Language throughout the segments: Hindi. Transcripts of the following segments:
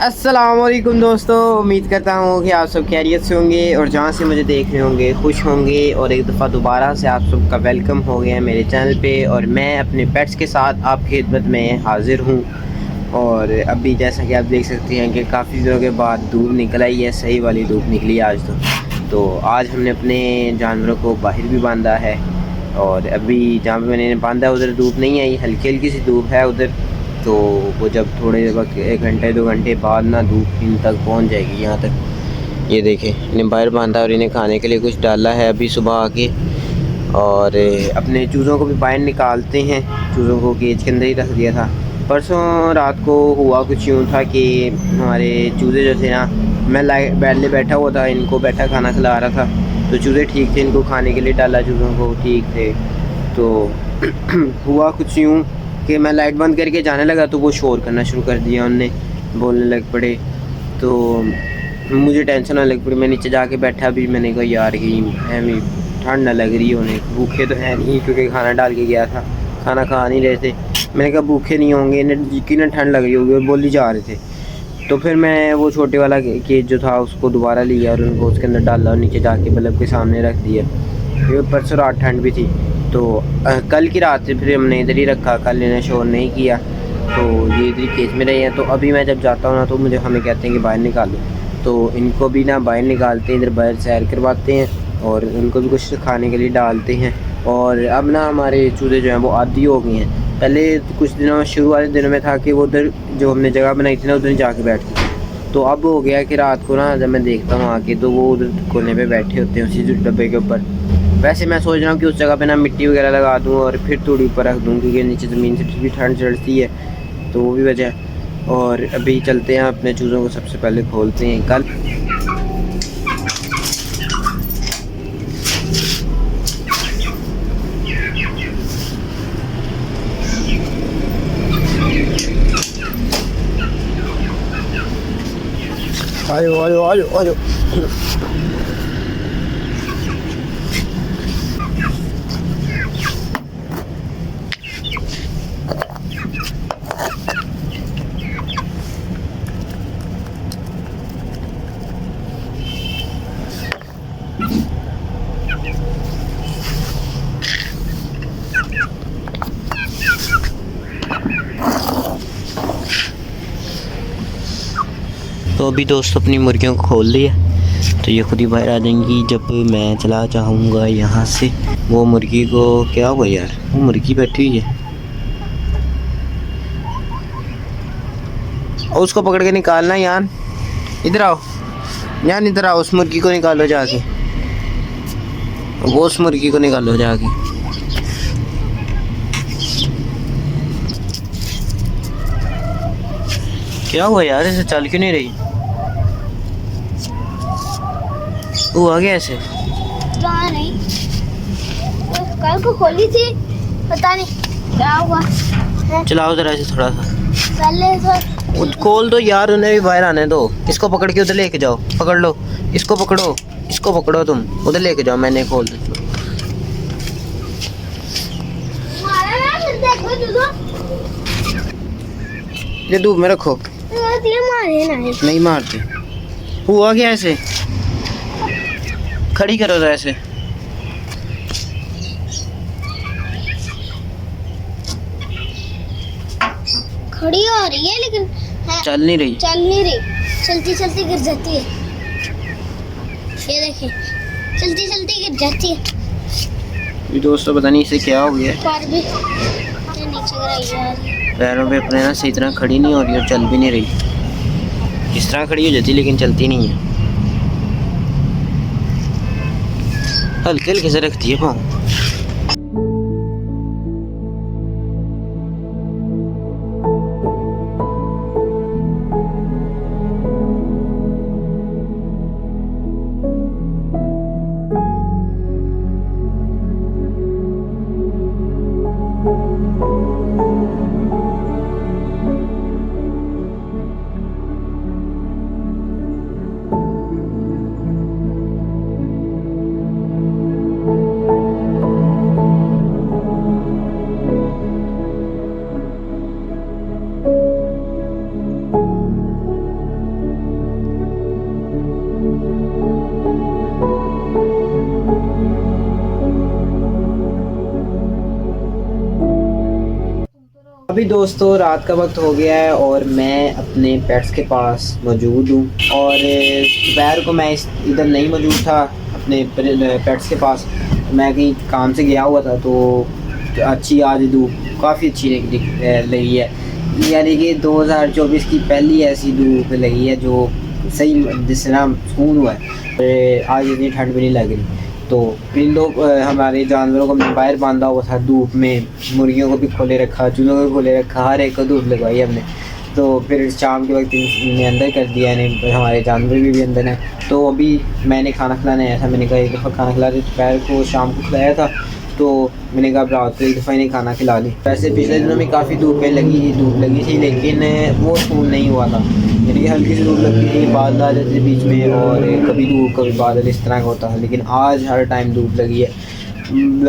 अस्सलामुअलैकुम दोस्तों, उम्मीद करता हूँ कि आप सब खैरियत से होंगे और जहाँ से मुझे देख रहे होंगे खुश होंगे। और एक दफ़ा दोबारा से आप सबका वेलकम हो गया है मेरे चैनल पे। और मैं अपने पेट्स के साथ आपकी खिदमत में हाज़िर हूँ। और अभी जैसा कि आप देख सकते हैं कि काफ़ी दिनों के बाद धूप निकल आई है, सही वाली धूप निकली है आज तो आज हमने अपने जानवरों को बाहर भी बांधा है। और अभी जहाँ पे मैंने बांधा उधर धूप नहीं आई, हल्की हल्की सी धूप है उधर। तो वो जब थोड़े वक्त 1 घंटे 2 घंटे बाद ना धूप इन तक पहुंच जाएगी यहाँ तक। ये देखें, इन्हें बाहर बांधा और इन्हें खाने के लिए कुछ डाला है अभी सुबह आके। और अपने चूज़ों को भी बाहर निकालते हैं। चूज़ों को केज के अंदर ही रख दिया था। परसों रात को हुआ कुछ यूँ था कि हमारे चूज़े जो थे ना, मैं बेड में बैठा हुआ था, इनको बैठा खाना खिला रहा था। तो चूज़े ठीक थे, इनको खाने के लिए डाला, चूज़ों को ठीक थे। तो हुआ कुछ यूँ कि मैं लाइट बंद करके जाने लगा तो वो शोर करना शुरू कर दिया, उनने बोलने लग पड़े। तो मुझे टेंशन होने लग पड़ी। मैं नीचे जाके बैठा भी, मैंने कहा यार कि भी ठंड ना लग रही, उन्हें भूखे तो है नहीं क्योंकि खाना डाल के गया था, खाना खा नहीं रहे थे। मैंने कहा भूखे नहीं होंगे, इन्हें यकीनन ठंड लग रही होगी और बोली जा रहे थे। तो फिर मैं वो छोटे वाला केज जो था उसको दोबारा लिया और उनको उसके अंदर डाला और नीचे जाके बल्ब के सामने रख दिया क्योंकि परसों रात ठंड भी थी। तो कल की रात से फिर हमने इधर ही रखा, कल इन्हें शोर नहीं किया। तो ये इधर ही केज में रहे हैं। तो अभी मैं जब जाता हूँ ना तो मुझे हमें कहते हैं कि बाहर निकालो। तो इनको भी ना बाहर निकालते हैं, इधर बाहर सैर करवाते हैं और उनको भी कुछ खाने के लिए डालते हैं। और अब ना हमारे चूज़े जो हैं वो आदी हो गए हैं। पहले कुछ दिनों शुरू वाले दिनों में था कि वो उधर जो हमने जगह बनाई थी ना उधर जाके बैठते थे। तो अब हो गया कि रात को ना जब मैं देखता हूँ आके तो वो उधर कोने पे बैठे होते हैं उसी डब्बे के ऊपर। वैसे मैं सोच रहा हूँ कि उस जगह पे ना मिट्टी वगैरह लगा दूँ और फिर थोड़ी ऊपर रख दूँ क्योंकि नीचे ज़मीन से भी ठंड चढ़ती है, तो वो भी वजह है। और अभी चलते हैं अपने चूज़ों को सबसे पहले खोलते हैं। कल आयो आयो आयो आयो। तो अभी दोस्तों अपनी मुर्गियों को खोल लिया, तो ये खुद ही बाहर आ जाएंगी जब मैं चला चाहूँगा यहाँ से। वो मुर्गी को क्या हुआ यार, वो मुर्गी बैठी हुई है और उसको पकड़ के निकालना। यार इधर आओ, यार इधर आओ, उस मुर्गी को निकालो जाके, वो उस मुर्गी को निकालो जाके। क्या हुआ यार, ऐसे चल क्यों नहीं रही? वो आ गया ऐसे? पता नहीं, तो कल को खोली थी, पता नहीं क्या हुआ। चलाओ जरा ऐसे थोड़ा सा, पहले तो खोल दो यार, उन्हें भी बाहर आने दो। इसको पकड़ के उधर लेके जाओ, पकड़ लो, इसको पकड़ो, इसको पकड़ो, तुम उधर लेके जाओ, मैंने खोल दी। ये धूप में रखो, नहीं मारते। हुआ क्या ऐसे? खड़ी करो जरा ऐसे। खड़ी हो रही है लेकिन चल नहीं रही, चलती चलती गिर जाती है। ये देखिए, चलती चलती गिर जाती है। ये दोस्तों पता नहीं इसे क्या हो गया, पैर भी ये नीचे गिराई जा रही है। पैरों पे अपने ना सही तरह खड़ी नहीं हो रही और चल भी नहीं रही। इस तरह खड़ी हो जाती लेकिन चलती नहीं है, हल्के हल्के से रखती है पाँव। दोस्तों रात का वक्त हो गया है और मैं अपने पेट्स के पास मौजूद हूँ और दोपहर को मैं इधर नहीं मौजूद था अपने पेट्स के पास। मैं कहीं काम से गया हुआ था तो अच्छी आज धूप काफ़ी अच्छी लगी है, यानी कि 2024 की पहली ऐसी धूप लगी है जो सही जिससे ना सुकून हुआ है। आज इतनी ठंड भी नहीं लग रही। तो इन लोग हमारे जानवरों को हमने बाहर बांधा हुआ था धूप में, मुर्गियों को भी खोले रखा, चूज़ों को खोले रखा, हर एक को धूप लगवाई हमने। तो फिर शाम के वक्त इन्हें अंदर कर दिया, इन्हें हमारे जानवर भी अंदर हैं। तो अभी मैंने खाना खिलाने आया था, मैंने कहा एक दफ़ा खाना खिला दे, दोपहर को शाम को खिलाया था तो मैंने कहा रात को एक दफ़ा इन्हें खाना खिला दी। वैसे पिछले दिनों में काफ़ी धूप लगी थी लेकिन वो सुकून नहीं हुआ था, यानी कि हल्की सी धूप लगती थी, बादल आ जाते थे बीच में और कभी धूप कभी बादल इस तरह का होता है। लेकिन आज हर टाइम धूप लगी है।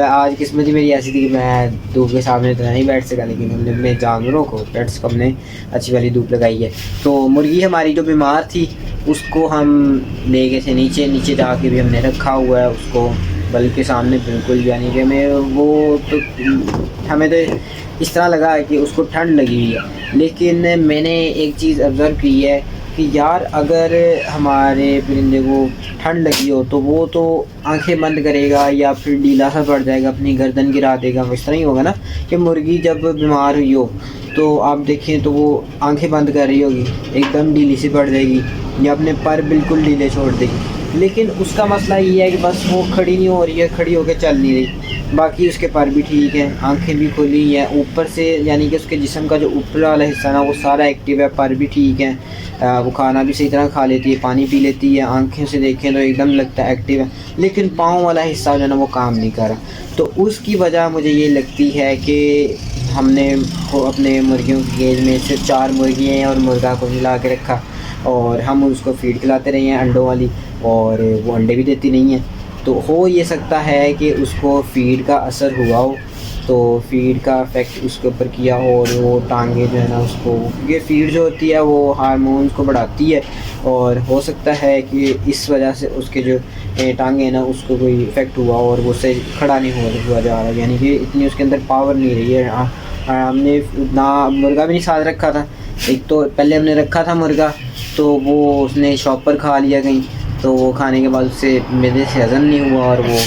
आज किस्मत ही मेरी ऐसी थी कि मैं धूप के सामने तो नहीं बैठ सका, लेकिन हमने अपने जानवरों को पेट्स को हमने अच्छी वाली धूप लगाई है। तो मुर्गी हमारी जो बीमार थी उसको हम ले गए थे नीचे जाके भी हमने रखा हुआ है उसको, बल्कि सामने बिल्कुल, यानी कि हमें तो इस तरह लगा है कि उसको ठंड लगी हुई है। लेकिन मैंने एक चीज़ ऑब्ज़र्व की है कि यार अगर हमारे परिंदे को ठंड लगी हो तो वो तो आंखें बंद करेगा या फिर ढीला सा पड़ जाएगा, अपनी गर्दन गिरा देगा। इस तरह ही होगा ना कि मुर्गी जब बीमार हुई हो तो आप देखें तो वो आंखें बंद कर रही होगी, एकदम ढीली सी पड़ जाएगी या अपने पर बिल्कुल ढीले छोड़ देगी। लेकिन उसका मसला ये है कि बस वो खड़ी नहीं हो रही है, खड़ी होकर चल नहीं रही। बाकी उसके पर भी ठीक है, आंखें भी खुली हैं ऊपर से, यानी कि उसके जिस्म का जो ऊपर वाला हिस्सा ना वो सारा एक्टिव है, पर भी ठीक है, वो खाना भी सही तरह खा लेती है, पानी पी लेती है, आंखें से देखें तो एकदम लगता है एक्टिव है। लेकिन पाँव वाला हिस्सा जो है ना वो काम नहीं कर रहा। तो उसकी वजह मुझे ये लगती है कि हमने अपने मुर्गियों की केज में सिर्फ 4 मुर्गियाँ हैं और मुर्गा को मिला के रखा और हम उसको फीड खिलाते रहे हैं अंडों वाली, और वो अंडे भी देती नहीं है। तो हो ये सकता है कि उसको फ़ीड का असर हुआ हो, तो फ़ीड का इफ़ेक्ट उसके ऊपर किया हो और वो टांगे जो है ना उसको, ये फ़ीड जो होती है वो हार्मोन्स को बढ़ाती है और हो सकता है कि इस वजह से उसके जो टांगे हैं ना उसको कोई इफ़ेक्ट हुआ और वो सही खड़ा नहीं हुआ जा रहा, यानी कि इतनी उसके अंदर पावर नहीं रही है। हमने ना मुर्गा भी नहीं साथ रखा था, एक तो पहले हमने रखा था मुर्गा तो वो उसने शॉप पर खा लिया कहीं, तो वो खाने के बाद उससे मेरे से हज़म नहीं हुआ और वो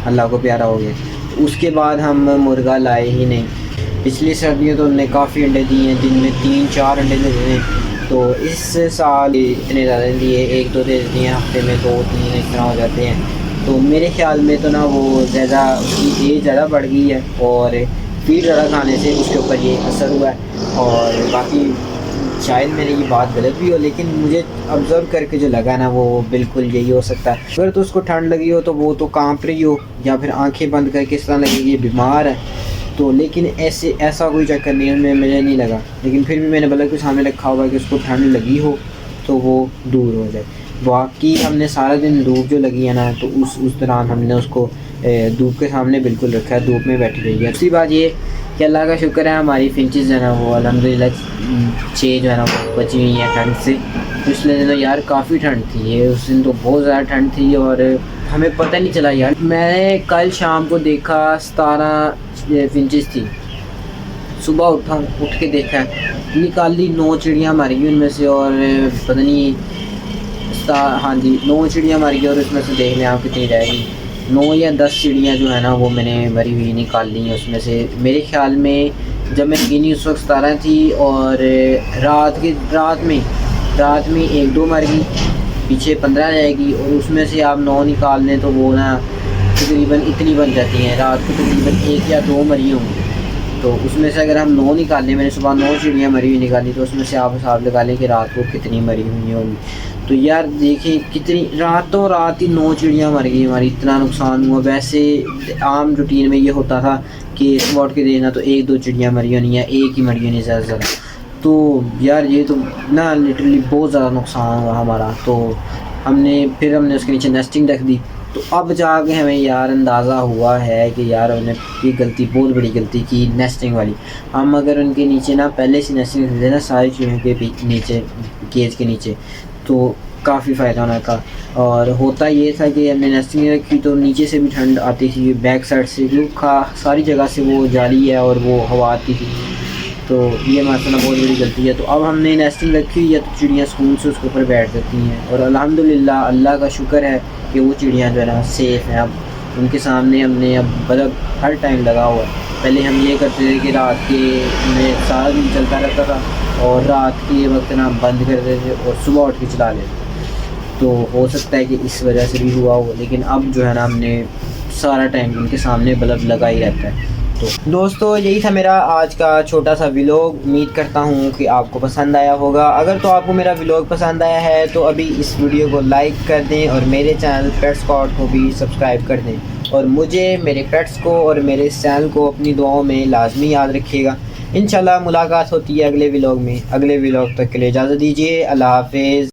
अल्लाह को प्यारा हो गया। उसके बाद हम मुर्गा लाए ही नहीं। पिछली सर्दियों तो उन्होंने काफ़ी अंडे दिए हैं, दिन में 3-4 अंडे देते हैं। तो इस साल इतने ज़्यादा दिए, 1-2 दे देते हैं हफ्ते में, 2-3 इस तरह हो जाते हैं। तो मेरे ख्याल में तो ना वो ज़्यादा उसकी एज ज़्यादा बढ़ गई है और फीड ज़्यादा खाने से उसके ऊपर ये असर हुआ है। और बाकी शायद मेरी ये बात गलत भी हो, लेकिन मुझे ऑब्ज़र्व करके जो लगा ना वो बिल्कुल यही हो सकता है। अगर तो उसको ठंड लगी हो तो वो तो कांप रही हो या फिर आंखें बंद करके इस तरह लगेगी ये बीमार है। तो लेकिन ऐसा कोई चक्कर नहीं है, मुझे नहीं लगा। लेकिन फिर भी मैंने बोला कि सामने रखा हुआ है कि उसको ठंड लगी हो तो वो दूर हो जाए। बाकी हमने सारा दिन धूप जो लगी है ना तो उस दौरान हमने उसको धूप के सामने बिल्कुल रखा है, धूप में बैठी रही है। दूसरी बात ये कि अल्लाह का शुक्र है हमारी फिंचेस जो है ना वो अल्हम्दुलिल्लाह 6 जो है ना वो बची हुई हैं ठंड से। पिछले दिनों यार काफ़ी ठंड थी, ये उस दिन तो बहुत ज़्यादा ठंड थी और हमें पता नहीं चला यार। मैंने कल शाम को देखा 17 फिंचेस थी, सुबह उठ के देखा, निकाली 9 चिड़ियाँ मर गई उनमें से, और पता नहीं हाँ जी 9 चिड़ियाँ मर गई और उसमें से देख लें आप कितनी रहेगी, 9 या 10 चिड़ियाँ जो है ना वो मैंने मरी हुई निकाल ली हैं उसमें से। मेरे ख्याल में जब मैं गिनी उस वक्त 17 थी और रात में 1-2 मर गई, पीछे 15 रहेगी और उसमें से आप 9 निकाल लें तो वो ना तकरीबन इतनी बन जाती हैं। रात को तकरीबन 1 या 2 मरी होंगी, तो उसमें से अगर हम 9 निकाल लें, मैंने सुबह 9 चिड़ियाँ मरी हुई निकाली, तो उसमें से आप हिसाब लगा लें कि रात को कितनी मरी हुई होंगी। तो यार देखिए कितनी रातों रात ही 9 चिड़ियाँ मर गई हमारी, इतना नुकसान हुआ। वैसे आम रूटीन में ये होता था कि सुबह उठ के देखना तो 1-2 चिड़ियाँ मरी होनी या एक ही मरी होनी ज़्यादा से ज़्यादा। तो यार ये तो ना लिटरली बहुत ज़्यादा नुकसान हुआ हमारा। तो हमने उसके नीचे नेस्टिंग रख दी, तो अब जाके हमें यार अंदाज़ा हुआ है कि यार उन्हें ये गलती, बहुत बड़ी गलती की नेस्टिंग वाली। हम अगर उनके नीचे ना पहले से नेस्टिंग रख देना सारी चीज़ों के नीचे, केज के नीचे, तो काफ़ी फ़ायदा होना था। और होता ये था कि हमने नेस्टिंग रखी तो नीचे से भी ठंड आती थी, बैक साइड से, जो सारी जगह से वो जाली है और वो हवा आती थी, तो ये माशाल्लाह बहुत बड़ी गलती है। तो अब हमने नेस्टिंग रखी हुई है तो चिड़ियाँ सुकून से उसके ऊपर बैठ जाती हैं और अल्हम्दुलिल्लाह अल्लाह का शुक्र है कि वो चिड़ियाँ जो है ना सेफ़ हैं। अब उनके सामने हमने अब बल्ब हर टाइम लगा हुआ है। पहले हम ये करते थे कि रात के में सारा दिन चलता रहता था और रात के वक्त ना बंद कर देते थे और सुबह उठ के चला लेते। तो हो सकता है कि इस वजह से भी हुआ हो, लेकिन अब जो है ना हमने सारा टाइम उनके सामने बल्ब लगा ही रहता है। तो दोस्तों यही था मेरा आज का छोटा सा व्लॉग। उम्मीद करता हूँ कि आपको पसंद आया होगा। अगर तो आपको मेरा व्लॉग पसंद आया है तो अभी इस वीडियो को लाइक कर दें और मेरे चैनल पेट स्पॉट को भी सब्सक्राइब कर दें और मुझे, मेरे पेट्स को और मेरे चैनल को अपनी दुआओं में लाजमी याद रखिएगा। इंशाल्लाह मुलाकात होती है अगले व्लॉग में। अगले व्लॉग तक के लिए इजाज़त दीजिए। अल्लाह हाफिज़।